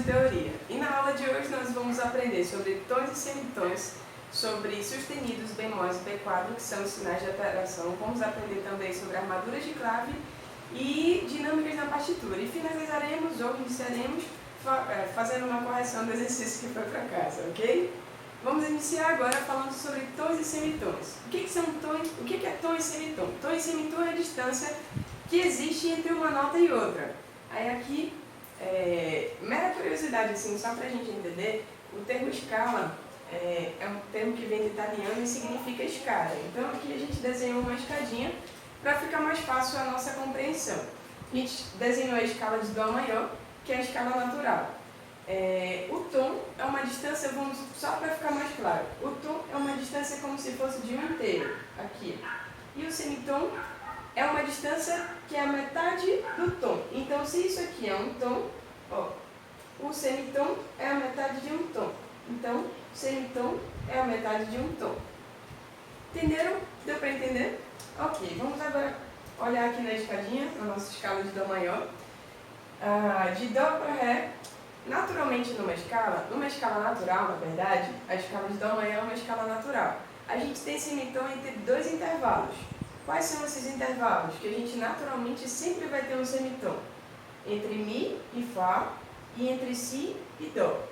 teoria. E na aula de hoje nós vamos aprender sobre tons e semitons, sobre sustenidos, bemóis e B4, que são os sinais de alteração. Vamos aprender também sobre armaduras de clave e dinâmicas na partitura. E finalizaremos ou iniciaremos fazendo uma correção do exercício que foi para casa, ok? Vamos iniciar agora falando sobre tons e semitons. O que são tons? O que é tom e semitom? Tom e semitom é a distância que existe entre uma nota e outra. Aí aqui, mera curiosidade, assim, só para a gente entender, o termo escala é um termo que vem do italiano e significa escada. Então aqui a gente desenhou uma escadinha para ficar mais fácil a nossa compreensão. A gente desenhou a escala de Dó maior, que é a escala natural. O tom é uma distância, só para ficar mais claro, o tom é uma distância como se fosse de um inteiro, aqui. E o semitom é uma distância que é a metade do tom. Então, se isso aqui é um tom, ó, o semitom é a metade de um tom. Então, o semitom é a metade de um tom. Entenderam? Deu para entender? Ok, vamos agora olhar aqui na escadinha, na nossa escala de Dó maior. De Dó para Ré, naturalmente numa escala natural, na verdade, a escala de Dó maior é uma escala natural. A gente tem semitom entre dois intervalos. Quais são esses intervalos? Que a gente naturalmente sempre vai ter um semitom. Entre Mi e Fá e entre Si e Dó.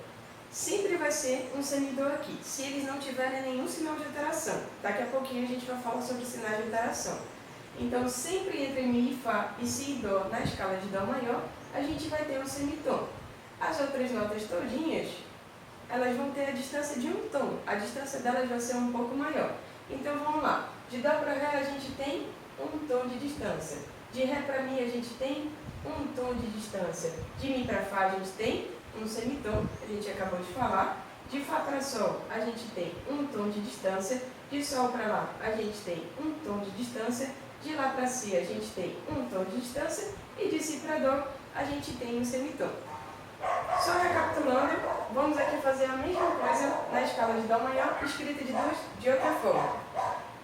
Sempre vai ser um semidó aqui, se eles não tiverem nenhum sinal de alteração. Daqui a pouquinho a gente vai falar sobre sinais de alteração. Então, sempre entre Mi, Fá e Si e Dó, na escala de Dó maior, a gente vai ter um semitom. As outras notas todinhas, elas vão ter a distância de um tom. A distância delas vai ser um pouco maior. Então, vamos lá. De Dó para Ré, a gente tem um tom de distância. De Ré para Mi, a gente tem um tom de distância. De Mi para Fá, a gente tem um semitom, a gente acabou de falar. De Fá para Sol, a gente tem um tom de distância. De Sol para Lá, a gente tem um tom de distância. De Lá para Si, a gente tem um tom de distância. E de Si para Dó, a gente tem um semitom. Só recapitulando, vamos aqui fazer a mesma coisa na escala de Dó maior, escrita de outra forma.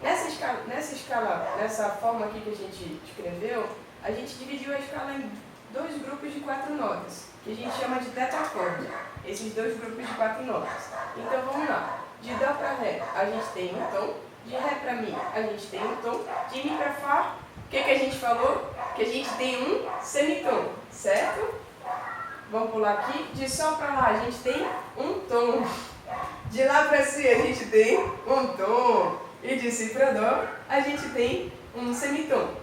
Nessa forma aqui que a gente escreveu, a gente dividiu a escala em dois grupos de 4 notas, que a gente chama de tetracorde, esses dois grupos de 4 notas. Então vamos lá, de Dó para Ré a gente tem um tom, de Ré para Mi a gente tem um tom, de Mi para Fá, o que a gente falou? Que a gente tem um semitom, certo? Vamos pular aqui, de Sol para Lá a gente tem um tom, de Lá para Si a gente tem um tom, e de Si para Dó a gente tem um semitom.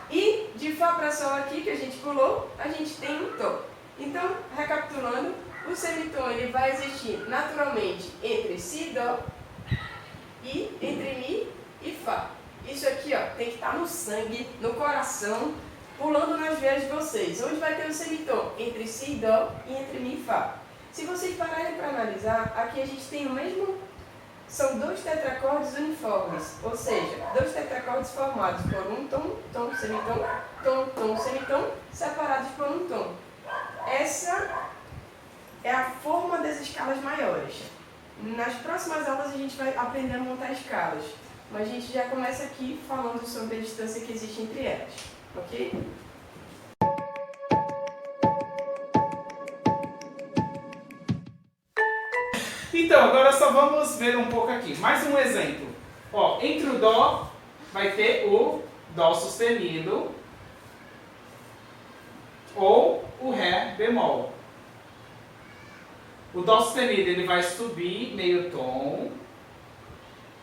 E de Fá para Sol aqui, que a gente pulou, a gente tem um tom. Então, recapitulando, o semitom ele vai existir naturalmente entre Si e Dó e entre Mi e Fá. Isso aqui ó, tem que estar no sangue, no coração, pulando nas veias de vocês. Onde vai ter o semitom? Entre Si e Dó e entre Mi e Fá. Se vocês pararem para analisar, aqui a gente tem o mesmo. São dois tetracordes uniformes, ou seja, dois tetracordes formados por um tom, tom, semitom, tom, tom, semitom, separados por um tom. Essa é a forma das escalas maiores. Nas próximas aulas a gente vai aprender a montar escalas, mas a gente já começa aqui falando sobre a distância que existe entre elas, ok? Então, agora só vamos ver um pouco aqui. Mais um exemplo. Ó, entre o Dó vai ter o Dó sustenido ou o Ré bemol. O Dó sustenido ele vai subir meio tom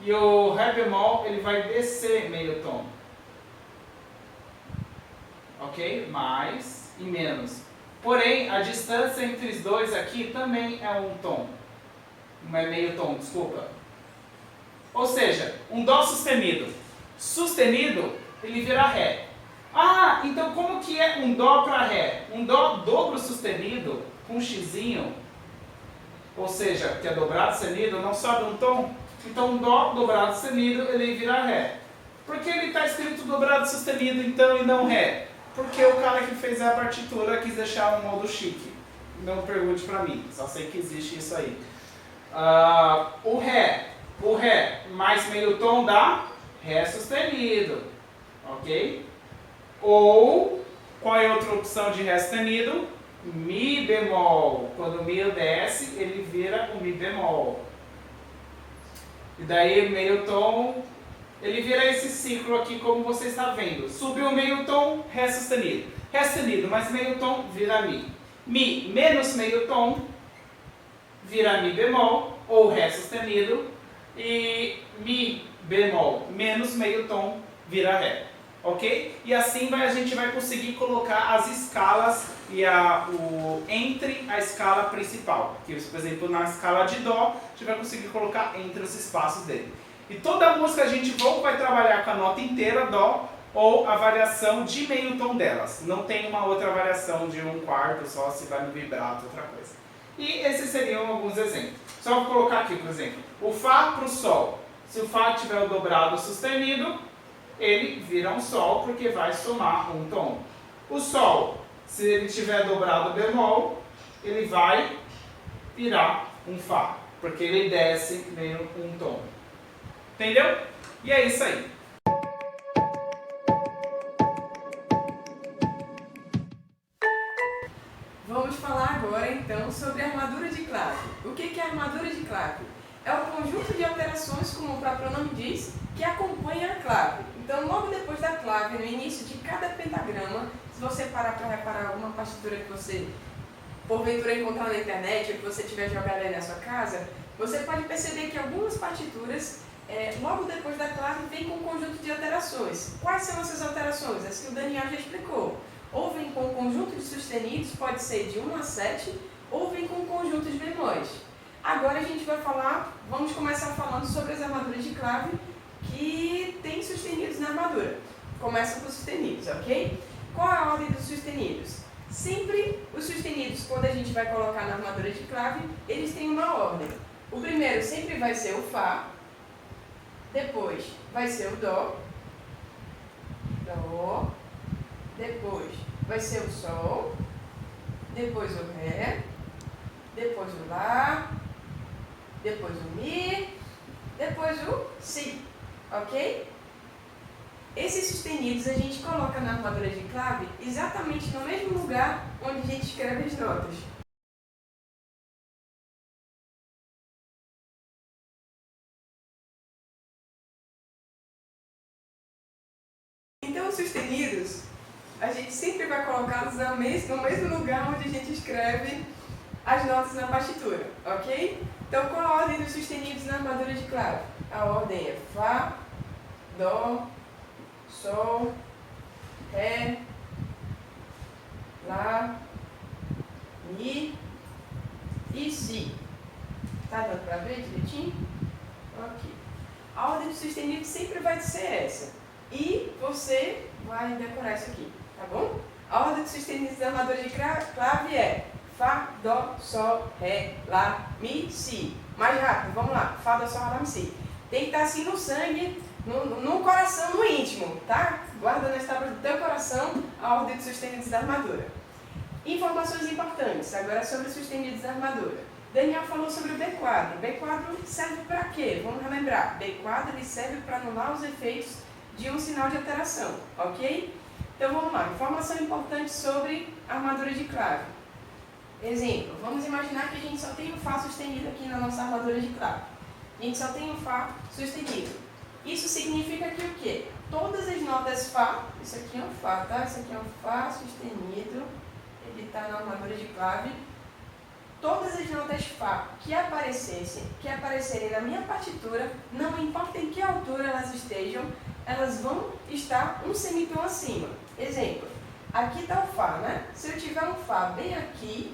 e o Ré bemol ele vai descer meio tom. Ok? Mais e menos. Porém, a distância entre os dois aqui também é um tom. Não é meio tom, desculpa. Ou seja, um Dó sustenido. Sustenido, ele vira Ré. Ah, então como que é um Dó para Ré? Um Dó dobro sustenido, com um xizinho, ou seja, que é dobrado sustenido, não sobe um tom. Então um Dó dobrado sustenido, ele vira Ré. Por que ele está escrito dobrado sustenido então e não Ré? Porque o cara que fez a partitura quis deixar um modo chique. Não pergunte para mim, só sei que existe isso aí. O Ré mais meio tom dá Ré sustenido, ok? Ou, qual é a outra opção de Ré sustenido? Mi bemol. Quando o Mi desce, ele vira o Mi bemol. E daí meio tom, ele vira esse ciclo aqui como você está vendo. Subiu meio tom, Ré sustenido. Ré sustenido mais meio tom, vira Mi. Mi menos meio tom, vira Mi bemol, ou Ré sustenido. E Mi bemol menos meio tom, vira Ré. Ok? E assim a gente vai conseguir colocar as escalas e entre a escala principal. Aqui, por exemplo, na escala de Dó, a gente vai conseguir colocar entre os espaços dele. E toda a música a gente ou vai trabalhar com a nota inteira Dó ou a variação de meio tom delas. Não tem uma outra variação de um quarto só, se vai no vibrato, outra coisa. E esses seriam alguns exemplos. Só vou colocar aqui, por exemplo, o Fá para o Sol. Se o Fá tiver o dobrado sustenido, ele vira um Sol porque vai somar um tom. O Sol, se ele tiver dobrado bemol, ele vai virar um Fá, porque ele desce meio um tom. Entendeu? E é isso aí. Vamos falar agora então sobre a armadura de clave. O que é a armadura de clave? É o conjunto de alterações, como o próprio nome diz, que acompanha a clave. Então, logo depois da clave, no início de cada pentagrama, se você parar para reparar alguma partitura que você, porventura, encontrar na internet ou que você tiver jogado aí na sua casa, você pode perceber que algumas partituras, logo depois da clave, vem com um conjunto de alterações. Quais são essas alterações? As que o Daniel já explicou. Ou vem com um conjunto de sustenidos, pode ser de 1 a 7, ou vem com um conjunto de bemóis. Agora a gente vai vamos começar falando sobre as armaduras de clave que tem sustenidos na armadura. Começa com os sustenidos, ok? Qual é a ordem dos sustenidos? Sempre os sustenidos, quando a gente vai colocar na armadura de clave, eles têm uma ordem. O primeiro sempre vai ser o Fá, depois vai ser o Dó, depois vai ser o Sol, depois o Ré, depois o Lá, depois o Mi, depois o Si, ok? Esses sustenidos a gente coloca na armadura de clave exatamente no mesmo lugar onde a gente escreve as notas. Então os sustenidos, a gente sempre vai colocá-los no mesmo lugar onde a gente escreve as notas na partitura, ok? Então, qual a ordem dos sustenidos na armadura de clave? A ordem é Fá, Dó, Sol, Ré, Lá, Mi e Si. Tá dando para ver direitinho? Ok. A ordem dos sustenidos sempre vai ser essa. E você vai decorar isso aqui, tá bom? A ordem dos sustenidos da armadura de clave é Fá, Dó, Sol, Ré, Lá, Mi, Si. Mais rápido, vamos lá. Fá, Dó, Sol, Ré, Lá, Mi, Si. Tem que estar assim no sangue, no coração, no íntimo, tá? Guarda nas tábuas do teu coração a ordem dos sustenidos da armadura. Informações importantes, agora sobre os sustenidos da armadura. Daniel falou sobre o B quadro. B quadro serve para quê? Vamos relembrar. B quadro ele serve para anular os efeitos de um sinal de alteração, ok? Então vamos lá. Informação importante sobre a armadura de clave. Exemplo, vamos imaginar que a gente só tem um Fá sustenido aqui na nossa armadura de clave. A gente só tem um Fá sustenido. Isso significa que o quê? Todas as notas Fá, isso aqui é um Fá, tá? Isso aqui é um Fá sustenido, ele está na armadura de clave. Todas as notas Fá que aparecerem na minha partitura, não importa em que altura elas estejam, elas vão estar um semitom acima. Exemplo, aqui está o Fá, né? Se eu tiver um Fá bem aqui,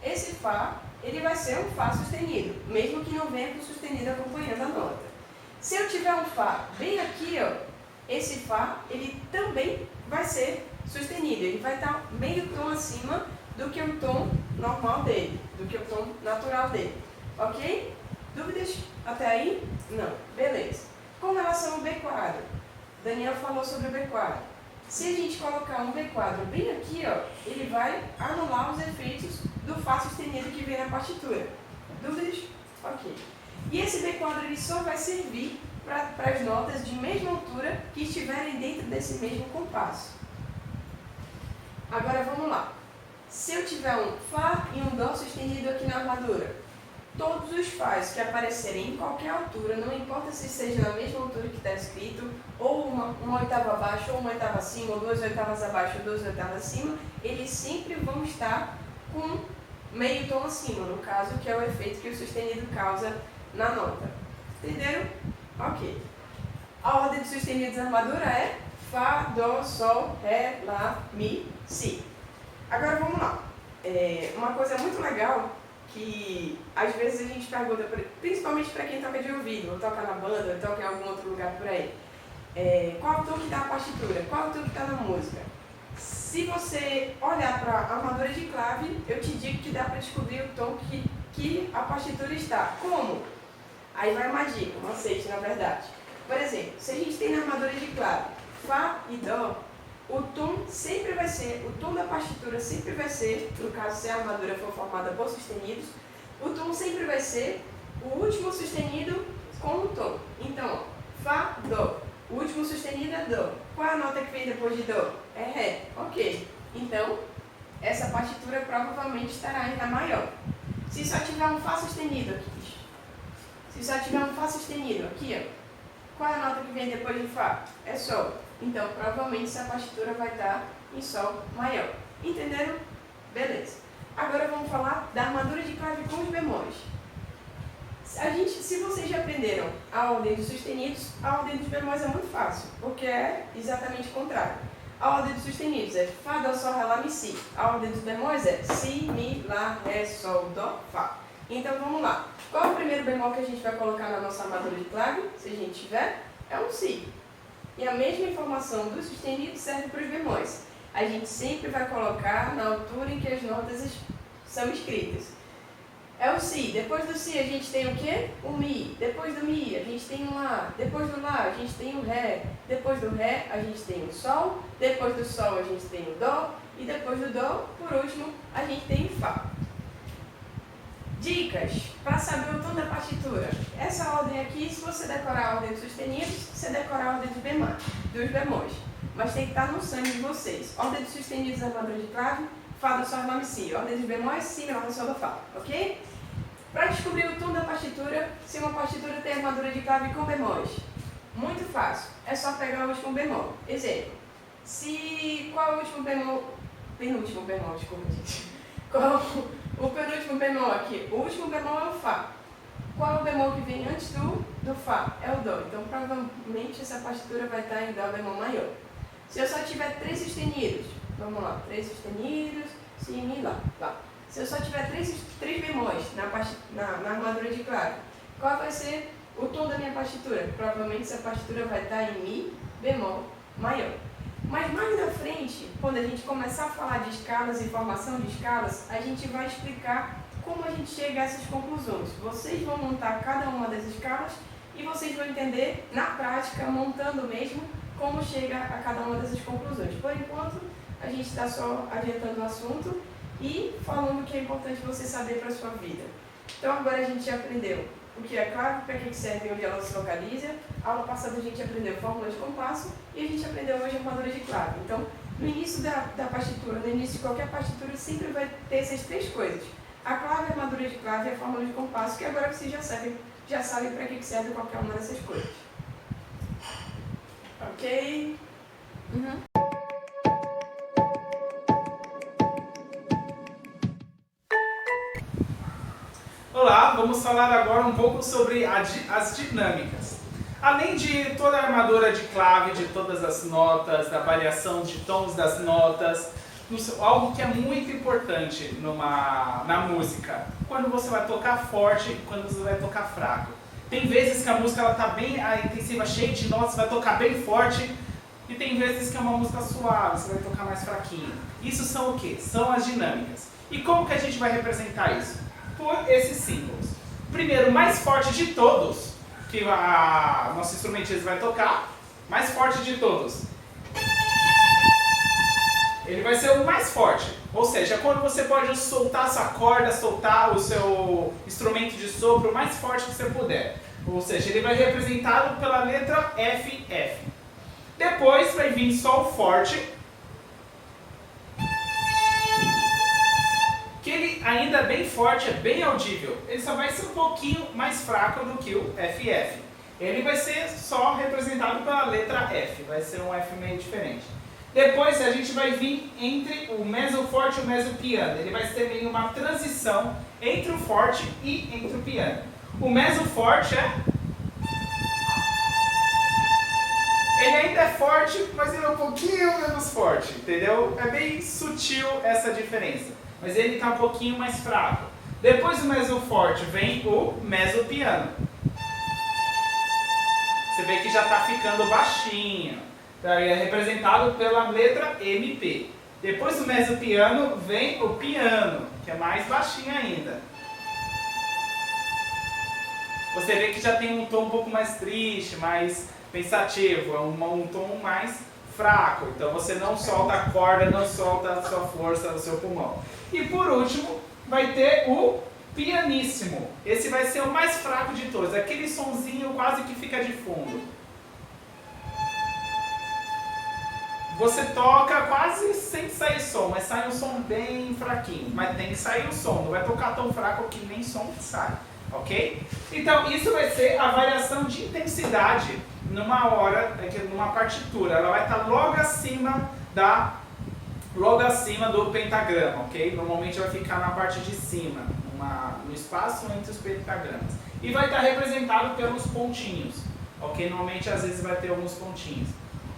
esse Fá, ele vai ser um Fá sustenido, mesmo que não venha com sustenido acompanhando a nota. Se eu tiver um Fá bem aqui, ó, esse Fá, ele também vai ser sustenido, ele vai estar meio tom acima do que o tom normal dele, do que o tom natural dele, ok? Dúvidas até aí? Não. Beleza. Com relação ao B quadro, Daniel falou sobre o B quadro. Se a gente colocar um B quadro bem aqui, ó, ele vai anular os efeitos do Fá sustenido que vem na partitura. Dúvidas? Ok. E esse B quadro ele só vai servir para as notas de mesma altura que estiverem dentro desse mesmo compasso. Agora vamos lá. Se eu tiver um Fá e um Dó sustenido aqui na armadura, todos os Fás que aparecerem em qualquer altura, não importa se seja na mesma altura que está escrito, ou uma oitava abaixo, ou uma oitava acima, ou 2 oitavas abaixo, ou 2 oitavas acima, eles sempre vão estar com meio tom acima, no caso, que é o efeito que o sustenido causa na nota. Entenderam? Ok. A ordem de sustenidos da armadura é Fá, Dó, Sol, Ré, Lá, Mi, Si. Agora vamos lá. Uma coisa muito legal que às vezes a gente pergunta, principalmente para quem toca de ouvido, ou toca na banda, ou toca em algum outro lugar por aí, qual é o tom que está a partitura? Qual é o tom que está na música? Se você olhar para a armadura de clave, eu te digo que dá para descobrir o tom que a partitura está. Como? Aí vai uma dica, um macete na verdade. Por exemplo, se a gente tem na armadura de clave Fá e Dó, o tom sempre vai ser, o tom da partitura sempre vai ser, no caso se a armadura for formada por sustenidos, o tom sempre vai ser o último sustenido com o tom. Então, Fá, Dó. O último sustenido é Dó. Qual é a nota que vem depois de Dó? É Ré. Ok. Então, essa partitura provavelmente estará em Ré maior. Se só tiver um Fá sustenido aqui, ó, qual é a nota que vem depois de Fá? É Sol. Então, provavelmente essa partitura vai estar em Sol maior. Entenderam? Beleza. Agora vamos falar da armadura de clave com os bemóis. Se vocês já aprenderam a ordem dos sustenidos, a ordem dos bemóis é muito fácil, porque é exatamente o contrário. A ordem dos sustenidos é Fá, Dó, Sol, Ré, Lá, Mi, Si. A ordem dos bemóis é Si, Mi, Lá, Ré, Sol, Dó, Fá. Então vamos lá. Qual é o primeiro bemol que a gente vai colocar na nossa armadura de clave? Se a gente tiver, é um Si. E a mesma informação do sustenido serve para os bemóis. A gente sempre vai colocar na altura em que as notas são escritas. É o Si. Depois do Si a gente tem o quê? O Mi. Depois do Mi a gente tem o Lá. Depois do Lá a gente tem o Ré. Depois do Ré a gente tem o Sol. Depois do Sol a gente tem o Dó. E depois do Dó, por último, a gente tem o Fá. Dicas para saber o tom da partitura. Essa ordem aqui, se você decorar a ordem dos sustenidos, você decora a ordem dos bemóis. Mas tem que estar no sangue de vocês. Ordem dos sustenidos, armadura de clave, Fá, Dó, Sol, Ré, Lá, Mi, Si. Ordem dos bemóis, Si, Mi, Lá, Ré, Sol, Dó, Fá. Ok? Para descobrir o tom da partitura, se uma partitura tem armadura de clave com bemóis, muito fácil. É só pegar o último bemol. Exemplo. Qual é o último bemol? Penúltimo bemol, desculpa, gente. Qual o penúltimo bemol aqui? O último bemol é o Fá. Qual é o bemol que vem antes do Fá? É o Dó. Então, provavelmente, essa partitura vai estar em Dó bemol maior. Se eu só tiver 3 sustenidos, vamos lá, 3 sustenidos, Si, Mi, Lá. Se eu só tiver 3 bemóis na armadura de clave, qual vai ser o tom da minha partitura? Provavelmente essa partitura vai estar em Mi bemol maior. Mas mais na frente, quando a gente começar a falar de escalas e formação de escalas, a gente vai explicar como a gente chega a essas conclusões. Vocês vão montar cada uma das escalas e vocês vão entender na prática, montando mesmo, como chega a cada uma dessas conclusões. Por enquanto, a gente está só adiantando o assunto e falando o que é importante você saber para a sua vida. Então agora a gente já aprendeu o que é clave, para que serve e onde ela se localiza. A aula passada a gente aprendeu fórmula de compasso e a gente aprendeu hoje a armadura de clave. Então, no início da partitura, no início de qualquer partitura, sempre vai ter essas 3 coisas. A clave, a armadura de clave e a fórmula de compasso, que agora vocês já sabem para que serve qualquer uma dessas coisas. Ok? Olá, vamos falar agora um pouco sobre as dinâmicas. Além de toda a armadura de clave, de todas as notas, da variação de tons das notas, algo que é muito importante na música, quando você vai tocar forte e quando você vai tocar fraco. Tem vezes que a música está bem intensiva, cheia de notas, você vai tocar bem forte, e tem vezes que é uma música suave, você vai tocar mais fraquinho. Isso são o quê? São as dinâmicas. E como que a gente vai representar isso? Por esses símbolos. Primeiro, o mais forte de todos, que nosso instrumentista vai tocar, mais forte de todos. Ele vai ser o mais forte. Ou seja, quando você pode soltar a sua corda, soltar o seu instrumento de sopro o mais forte que você puder. Ou seja, ele vai representado pela letra FF. Depois vai vir Sol forte. que ele ainda é bem forte, é bem audível. Ele só vai ser um pouquinho mais fraco do que o FF. Ele vai ser só representado pela letra F, vai ser um F meio diferente. Depois a gente vai vir entre o mesoforte e o mesopiano. Ele vai ser meio uma transição entre o forte e entre o piano. O mesoforte ele ainda é forte, mas ele é um pouquinho menos forte, entendeu? É bem sutil essa diferença, mas ele está um pouquinho mais fraco. Depois do mesoforte vem o mesopiano. Você vê que já está ficando baixinho. É representado pela letra MP. Depois do mesopiano vem o piano, que é mais baixinho ainda. Você vê que já tem um tom um pouco mais triste, mais pensativo, é um tom mais fraco. Então você não solta a corda, não solta a sua força, o seu pulmão. E por último, vai ter o pianíssimo. Esse vai ser o mais fraco de todos, aquele sonzinho quase que fica de fundo. Você toca quase sem sair som, mas sai um som bem fraquinho. Mas tem que sair o som, não vai tocar tão fraco que nem som sai, ok? Então isso vai ser a variação de intensidade numa partitura. Ela vai estar logo acima do pentagrama, ok? Normalmente vai ficar na parte de cima, no espaço entre os pentagramas. E vai estar representado pelos pontinhos, ok? Normalmente às vezes vai ter alguns pontinhos.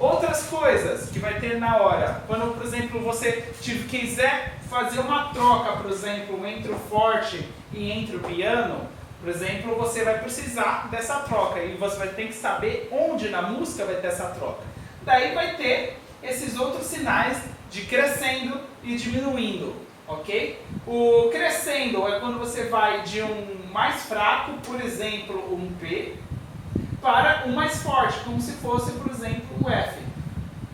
Outras coisas que vai ter na hora, quando, por exemplo, você quiser fazer uma troca, por exemplo, entre o forte e entre o piano, por exemplo, você vai precisar dessa troca e você vai ter que saber onde na música vai ter essa troca. Daí vai ter esses outros sinais de crescendo e diminuindo, ok? O crescendo é quando você vai de um mais fraco, por exemplo, um P, para o mais forte, como se fosse, por exemplo, o F.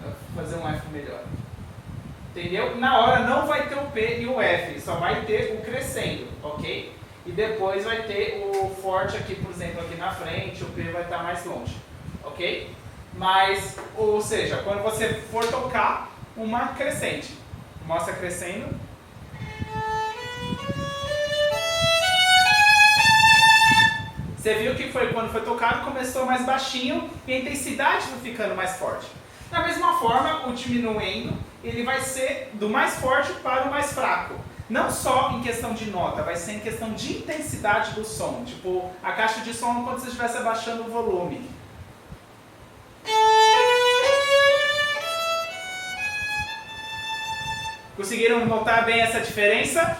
Vou fazer um F melhor. Entendeu? Na hora não vai ter o P e o F, só vai ter o crescendo, ok? E depois vai ter o forte aqui, por exemplo, aqui na frente, o P vai estar mais longe, ok? Mas, ou seja, quando você for tocar uma crescente, mostra crescendo. Você viu que foi quando foi tocado, começou mais baixinho e a intensidade foi ficando mais forte. Da mesma forma, o diminuendo, ele vai ser do mais forte para o mais fraco. Não só em questão de nota, vai ser em questão de intensidade do som. Tipo, a caixa de som quando você estivesse abaixando o volume. Conseguiram notar bem essa diferença?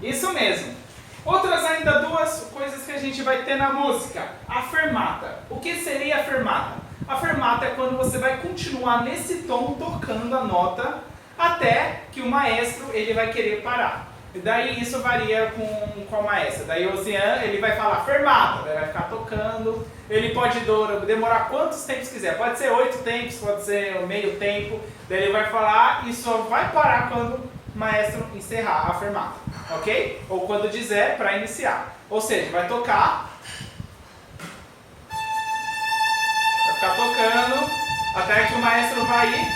Isso mesmo. Outras ainda duas coisas que a gente vai ter na música. A fermata. O que seria a fermata? A fermata é quando você vai continuar nesse tom tocando a nota até que o maestro ele vai querer parar. E daí isso varia com o maestro. Daí o Zian ele vai falar fermata, daí vai ficar tocando. Ele pode demorar quantos tempos quiser. Pode ser 8 tempos, pode ser meio tempo. Daí ele vai falar e só vai parar quando o maestro encerrar a fermata, ok? Ou quando dizer para iniciar. Ou seja, vai tocar, vai ficar tocando até que o maestro vai ir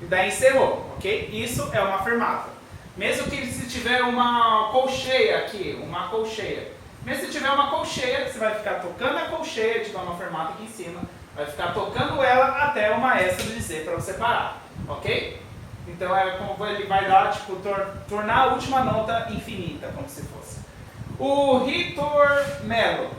e daí encerrou, ok? Isso é uma fermata. Mesmo que se tiver uma colcheia aqui, uma colcheia. Mesmo se tiver uma colcheia, você vai ficar tocando a colcheia, tipo uma fermata aqui em cima, vai ficar tocando ela até o maestro dizer para você parar, ok? Então é como ele vai dar, tipo, tornar a última nota infinita, como se fosse. O ritornello.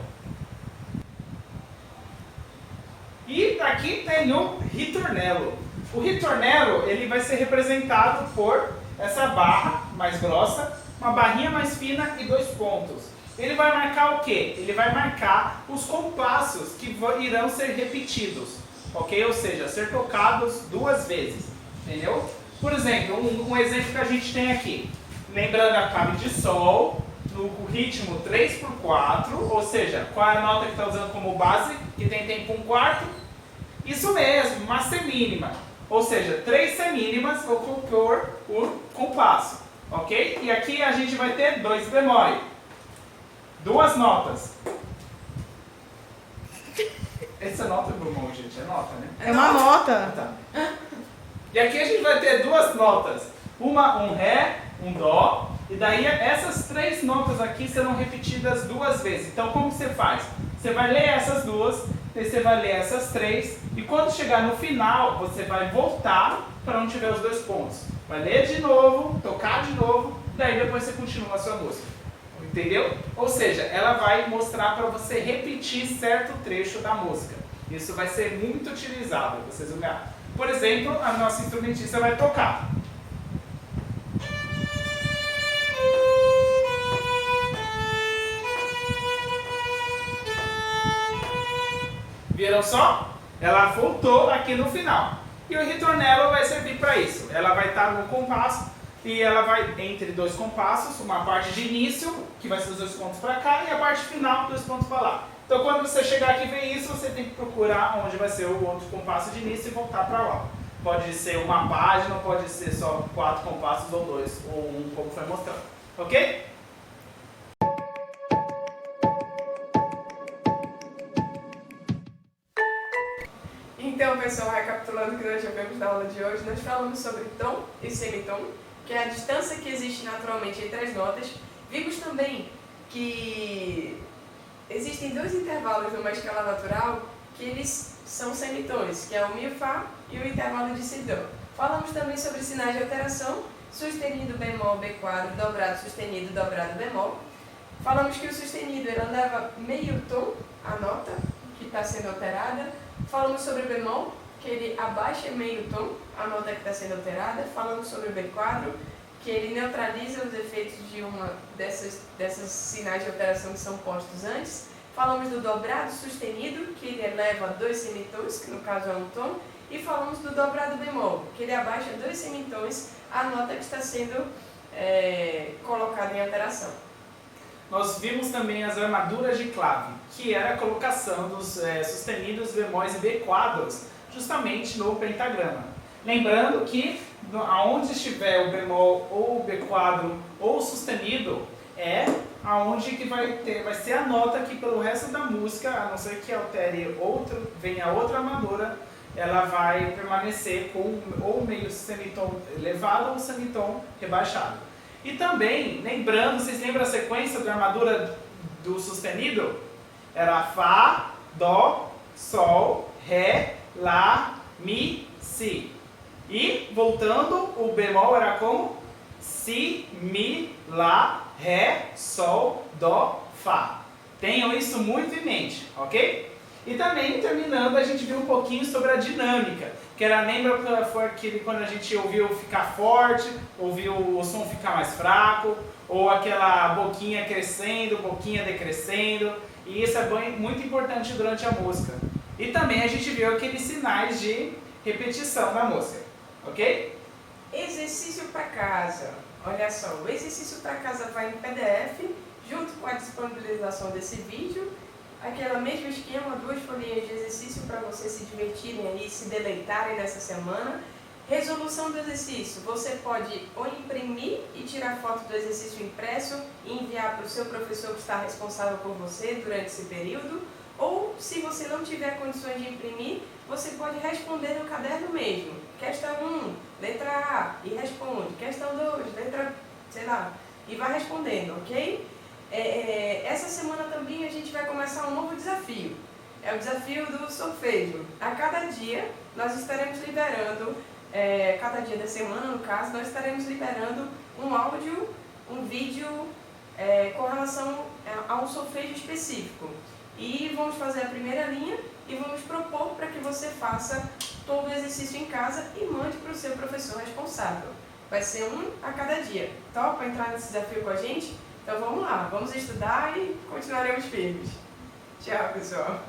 E aqui tem o ritornello. O ritornello, ele vai ser representado por essa barra mais grossa, uma barrinha mais fina e 2 pontos. Ele vai marcar o quê? Ele vai marcar os compassos que irão ser repetidos, ok? Ou seja, ser tocados 2 vezes, entendeu? Por exemplo, um exemplo que a gente tem aqui, lembrando a clave de Sol, no ritmo 3/4, ou seja, qual é a nota que está usando como base, que tem tempo 1/4? Isso mesmo, uma semínima. Ou seja, 3 semínimas vou compor o compasso, ok? E aqui a gente vai ter 2 bemol, 2 notas. Essa nota é bemol, gente, é nota, né? É uma nota. Tá. E aqui a gente vai ter 2 notas, um Ré, um Dó E daí essas 3 notas aqui serão repetidas 2 vezes. Então como você faz? Você vai ler essas 2, daí você vai ler essas 3, e quando chegar no final, você vai voltar para onde tiver os 2 pontos. Vai ler de novo, tocar de novo, daí depois você continua a sua música. Entendeu? Ou seja, ela vai mostrar para você repetir certo trecho da música. Isso vai ser muito utilizado, vocês vão ver. Por exemplo, a nossa instrumentista vai tocar. Viram só? Ela voltou aqui no final. E o ritornello vai servir para isso. Ela vai estar no compasso e ela vai entre 2 compassos, uma parte de início, que vai ser os 2 pontos para cá, e a parte final, 2 pontos para lá. Então quando você chegar aqui e ver isso, você tem que procurar onde vai ser o outro compasso de início e voltar para lá. Pode ser uma página, pode ser só 4 compassos ou 2, ou 1, como foi mostrado. Ok? Então, pessoal, recapitulando o que nós já vimos na aula de hoje, nós falamos sobre tom e semitom, que é a distância que existe naturalmente entre as notas. Vimos também que existem 2 intervalos numa escala natural que eles são semitons, que é o Mi, Fá e o intervalo de Si, Dó. Falamos também sobre sinais de alteração, sustenido, bemol, B quadro, dobrado, sustenido, dobrado, bemol. Falamos que o sustenido ele leva meio tom, a nota que está sendo alterada. Falamos sobre o bemol, que ele abaixa meio tom, a nota que está sendo alterada. Falamos sobre o B quadro, que ele neutraliza os efeitos de uma dessas sinais de alteração que são postos antes. Falamos do dobrado sustenido, que ele eleva 2 semitons, que no caso é um tom. E falamos do dobrado bemol, que ele abaixa 2 semitons, a nota que está sendo colocada em alteração. Nós vimos também as armaduras de clave, que era a colocação dos sustenidos, bemóis e B quadros, justamente no pentagrama. Lembrando que aonde estiver o bemol ou o B quadro ou o sustenido, é aonde que vai ser a nota que pelo resto da música, a não ser que altere venha outra armadura, ela vai permanecer com ou meio semitom elevado ou semitom rebaixado. E também, lembrando, vocês lembram a sequência da armadura do sustenido? Era Fá, Dó, Sol, Ré, Lá, Mi, Si. E, voltando, o bemol era como? Si, Mi, Lá, Ré, Sol, Dó, Fá. Tenham isso muito em mente, ok? E também, terminando, a gente viu um pouquinho sobre a dinâmica. Que era, lembra, foi aquele quando a gente ouviu ficar forte, ouviu o som ficar mais fraco, ou aquela boquinha crescendo, boquinha decrescendo. E isso é muito importante durante a música. E também a gente viu aqueles sinais de repetição da música, ok? Exercício para casa. Olha só, o exercício para casa vai em PDF, junto com a disponibilização desse vídeo. Aquela mesmo esquema, 2 folhinhas de exercício para vocês se divertirem aí, se deleitarem nessa semana. Resolução do exercício, você pode ou imprimir e tirar foto do exercício impresso e enviar para o seu professor que está responsável por você durante esse período, ou se você não tiver condições de imprimir, você pode responder no caderno mesmo. Questão 1, letra A, e responde. Questão 2, letra, sei lá, e vai respondendo, ok? Essa semana também a gente vai começar um novo desafio. É o desafio do solfejo. A cada dia nós estaremos liberando, cada dia da semana no caso, nós estaremos liberando um áudio, um vídeo com relação a um solfejo específico. E vamos fazer a primeira linha e vamos propor para que você faça todo o exercício em casa e mande para o seu professor responsável. Vai ser um a cada dia. Topa entrar nesse desafio com a gente? Então vamos lá, vamos estudar e continuaremos firmes. Tchau, pessoal!